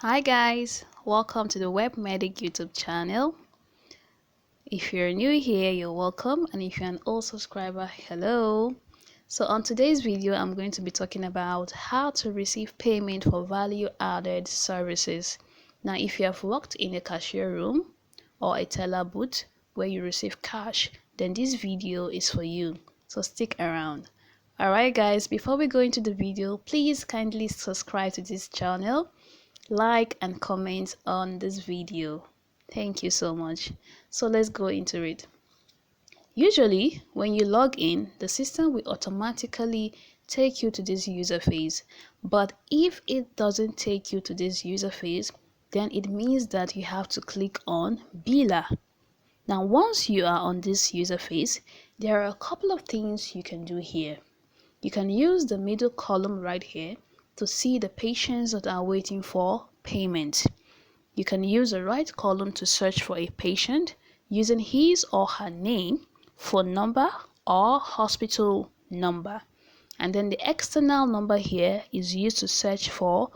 Hi guys, welcome to the Web Medic YouTube channel. If you're new here, you're welcome, and if you're an old subscriber, hello. So on today's video, I'm going to be talking about how to receive payment for value-added services. Now, if you have worked in a cashier room or a teller booth where you receive cash, then this video is for you. So stick around. Alright guys, before we go into the video, please kindly subscribe to this channel, like and comment on this video. Thank you so much. So let's go into it. Usually when you log in, the system will automatically take you to this user phase, but if it doesn't take you to this user phase, then it means that you have to click on Biller. Now once you are on this user phase, there are a couple of things you can do here. You can use the middle column right here to see the patients that are waiting for payment. You can use the right column to search for a patient using his or her name, phone number, or hospital number. And then the external number here is used to search for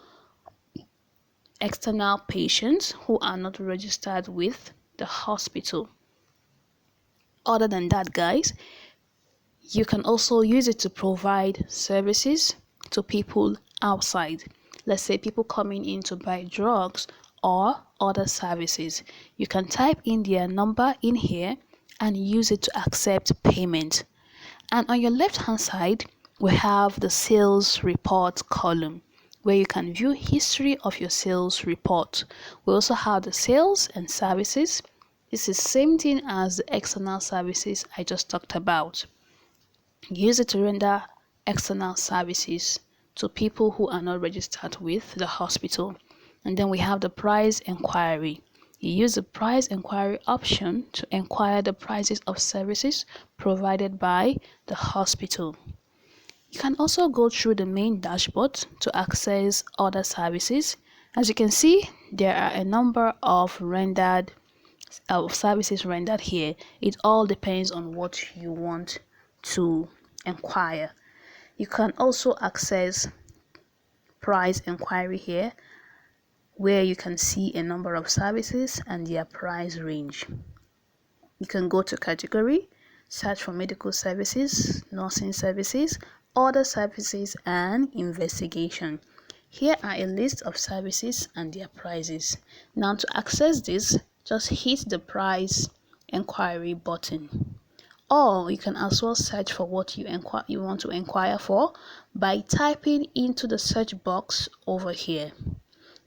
external patients who are not registered with the hospital. Other than that, guys, you can also use it to provide services to people outside. Let's say people coming in to buy drugs or other services. You can type in their number in here and use it to accept payment. And on your left hand side, we have the sales report column where you can view history of your sales report. We also have the sales and services. This is same thing as the external services I just talked about. Use it to render external services to people who are not registered with the hospital. And then we have the price inquiry. You use the price inquiry option to inquire the prices of services provided by the hospital. You can also go through the main dashboard to access other services. As you can see, there are a number of services rendered here. It all depends on what you want to inquire. You can also access price inquiry here where you can see a number of services and their price range. You can go to category, search for medical services, nursing services, other services, and investigation. Here are a list of services and their prices. Now to access this, just hit the price inquiry button. Or you can as well search for what you want to inquire for by typing into the search box over here.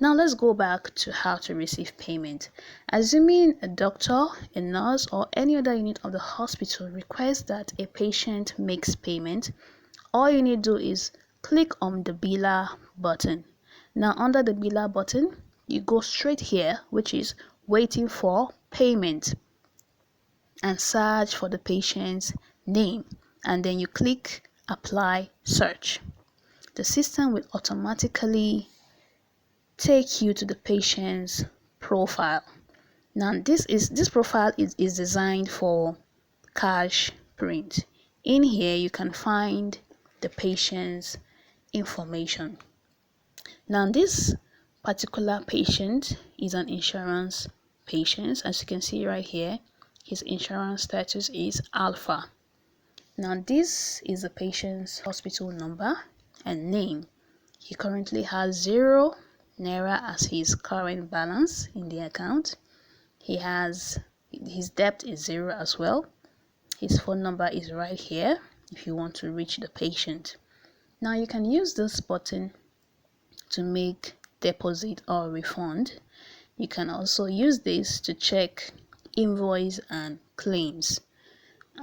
Now let's go back to how to receive payment. Assuming a doctor, a nurse, or any other unit of the hospital requests that a patient makes payment, all you need to do is click on the Biller button. Now under the Biller button, you go straight here, which is waiting for payment, and search for the patient's name, and then you click apply search. The system will automatically take you to the patient's profile. Now this profile is designed for cash print. In here you can find the patient's information. Now this particular patient is an insurance patient. As you can see right here, his insurance status is Alpha. Now this is the patient's hospital number and name. He currently has 0 Naira as his current balance in the account. His debt is 0 as well. His phone number is right here if you want to reach the patient. Now you can use this button to make deposit or refund. You can also use this to check invoice and claims.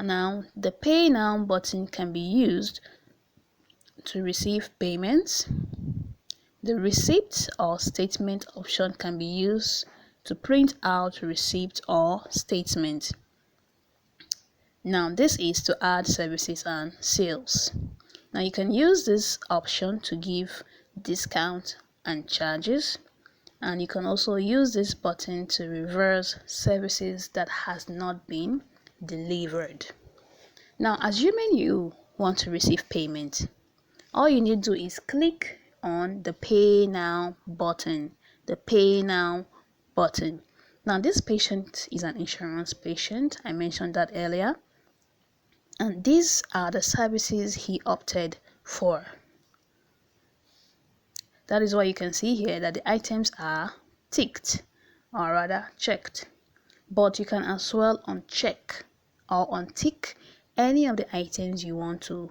Now the pay now button can be used to receive payments. The receipt or statement option can be used to print out receipt or statement. Now this is to add services and sales. Now you can use this option to give discount and charges, and you can also use this button to reverse services that has not been delivered. Now assuming you want to receive payment, all you need to do is click on the pay now button. the pay now button. Now this patient is an insurance patient, I mentioned that earlier, and these are the services he opted for. That is why you can see here that the items are ticked, or rather checked, but you can as well uncheck or untick any of the items you want to,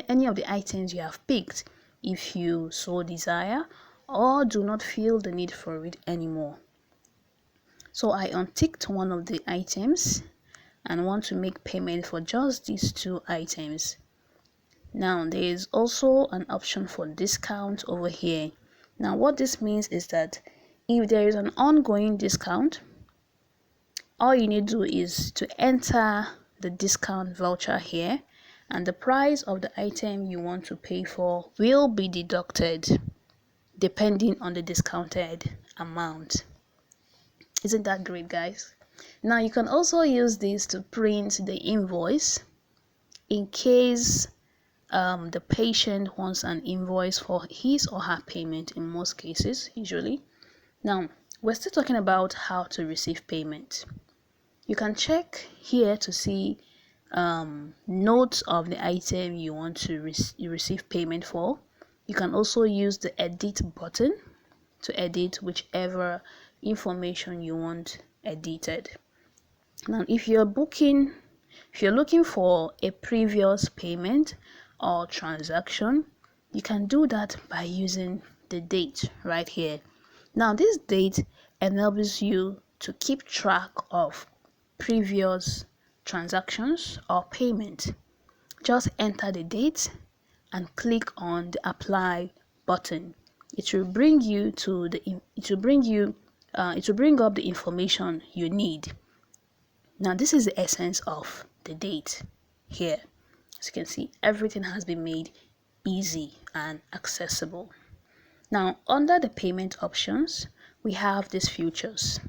any of the items you have picked if you so desire or do not feel the need for it anymore. So I unticked one of the items and want to make payment for just these two items. Now there is also an option for discount over here. Now what this means is that if there is an ongoing discount, all you need to do is to enter the discount voucher here, and the price of the item you want to pay for will be deducted depending on the discounted amount. Isn't that great, guys? Now you can also use this to print the invoice in case the patient wants an invoice for his or her payment, in most cases usually. Now we're still talking about how to receive payment. You can check here to see notes of the item you want to receive payment for. You can also use the edit button to edit whichever information you want edited. Now if you're looking for a previous payment or transaction, you can do that by using the date right here. Now this date enables you to keep track of previous transactions or payment. Just enter the date and click on the apply button. It will bring up the information you need. Now this is the essence of the date here. As you can see, everything has been made easy and accessible. Now under the payment options, we have these features.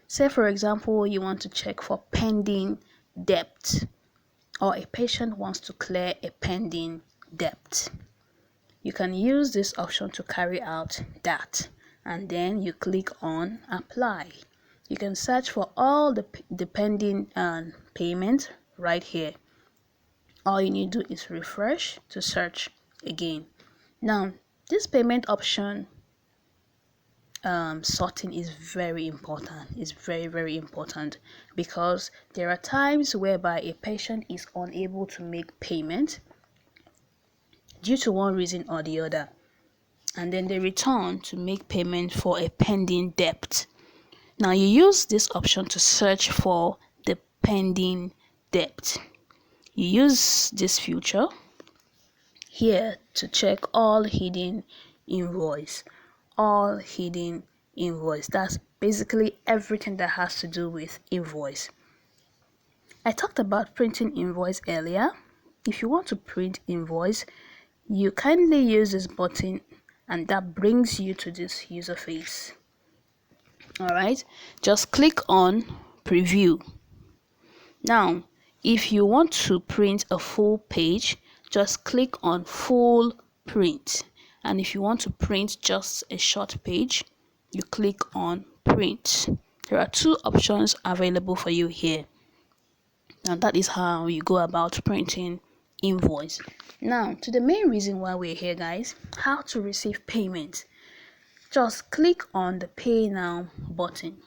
Say for example, you want to check for pending debt, or a patient wants to clear a pending debt. You can use this option to carry out that, and then you click on apply. You can search for all the pending payment right here. All you need to do is refresh to search again. Now this payment option sorting is very important. It's very important, because there are times whereby a patient is unable to make payment due to one reason or the other, and then they return to make payment for a pending debt. Now you use this option to search for the pending debt. You use this feature here to check all hidden invoice. That's basically everything that has to do with invoice. I talked about printing invoice earlier. If you want to print invoice, you kindly use this button, and that brings you to this user face. Alright, just click on preview. Now if you want to print a full page, just click on full print, and if you want to print just a short page, you click on print. There are two options available for you here, and that is how you go about printing invoice. Now to the main reason why we're here, guys, how to receive payment. Just click on the pay now button.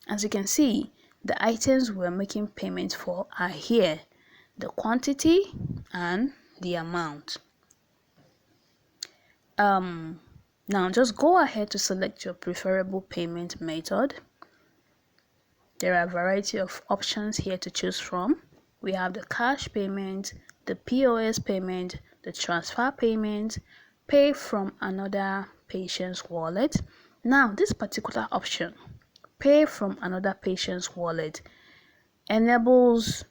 As you can see, the items we're making payment for are here, the quantity and the amount. Now just go ahead to select your preferable payment method. There are a variety of options here to choose from. We have the cash payment, the POS payment, the transfer payment, pay from another patient's wallet. Now this particular option, pay from another patient's wallet, enables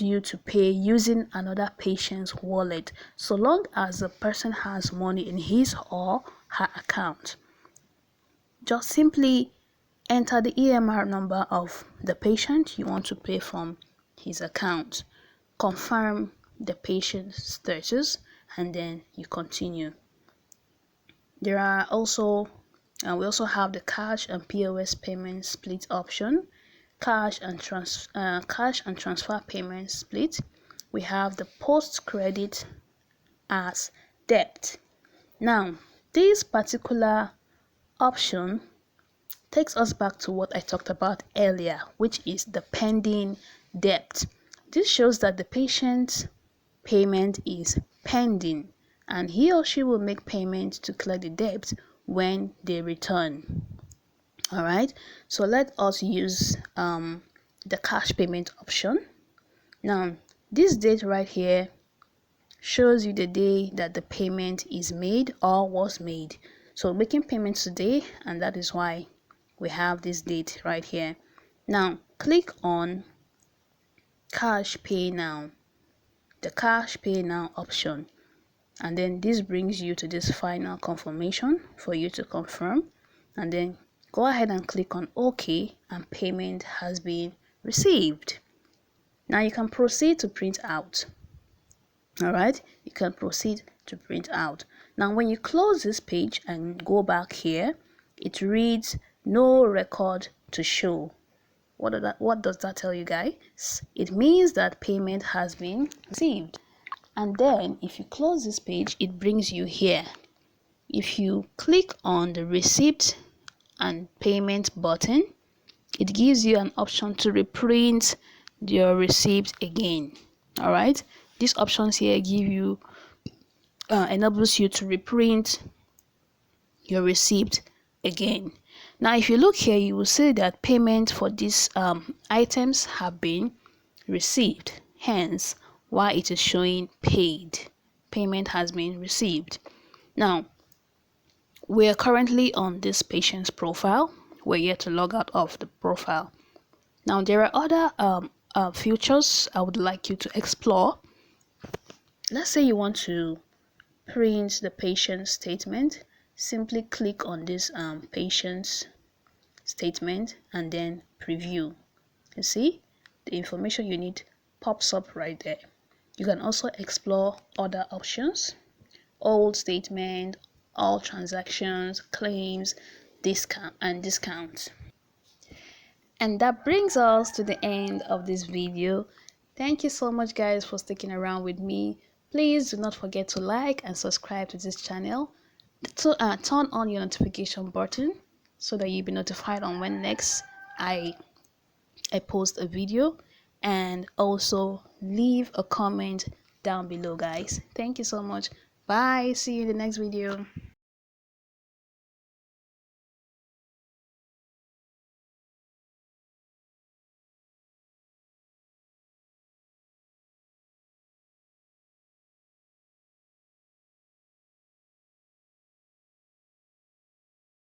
you to pay using another patient's wallet, so long as the person has money in his or her account. Just simply enter the EMR number of the patient you want to pay from his account, confirm the patient's status, and then you continue. There are also we also have the cash and POS payment split option, cash and transfer payment split. We have the post credit as debt. Now, this particular option takes us back to what I talked about earlier, which is the pending debt. This shows that the patient's payment is pending and he or she will make payment to clear the debt when they return. All right, so let us use the cash payment option. Now, this date right here shows you the day that the payment is made or was made. So making payments today, and that is why we have this date right here. Now click on cash pay now, the cash pay now option, and then this brings you to this final confirmation for you to confirm, and then go ahead and click on OK, and payment has been received. Now you can proceed to print out. All right, you can proceed to print out. Now when you close this page and go back here, it reads no record to show. What does that tell you guys? It means that payment has been received. And then if you close this page, it brings you here. If you click on the receipt and payment button, it gives you an option to reprint your receipt again. All right, these options here give you enables you to reprint your receipt again. Now if you look here, you will see that payment for these items have been received, hence why it is showing paid. Payment has been received. Now we are currently on this patient's profile. We're yet to log out of the profile. Now there are other features I would like you to explore. Let's say you want to print the patient statement. Simply click on this patient's statement and then preview. You see the information you need pops up right there. You can also explore other options: old statement, all transactions, claims, discounts. And that brings us to the end of this video. Thank you so much guys for sticking around with me. Please do not forget to like and subscribe to this channel. Turn on your notification button so that you'll be notified on when next I post a video, and also leave a comment down below guys. Thank you so much. Bye. See you in the next video.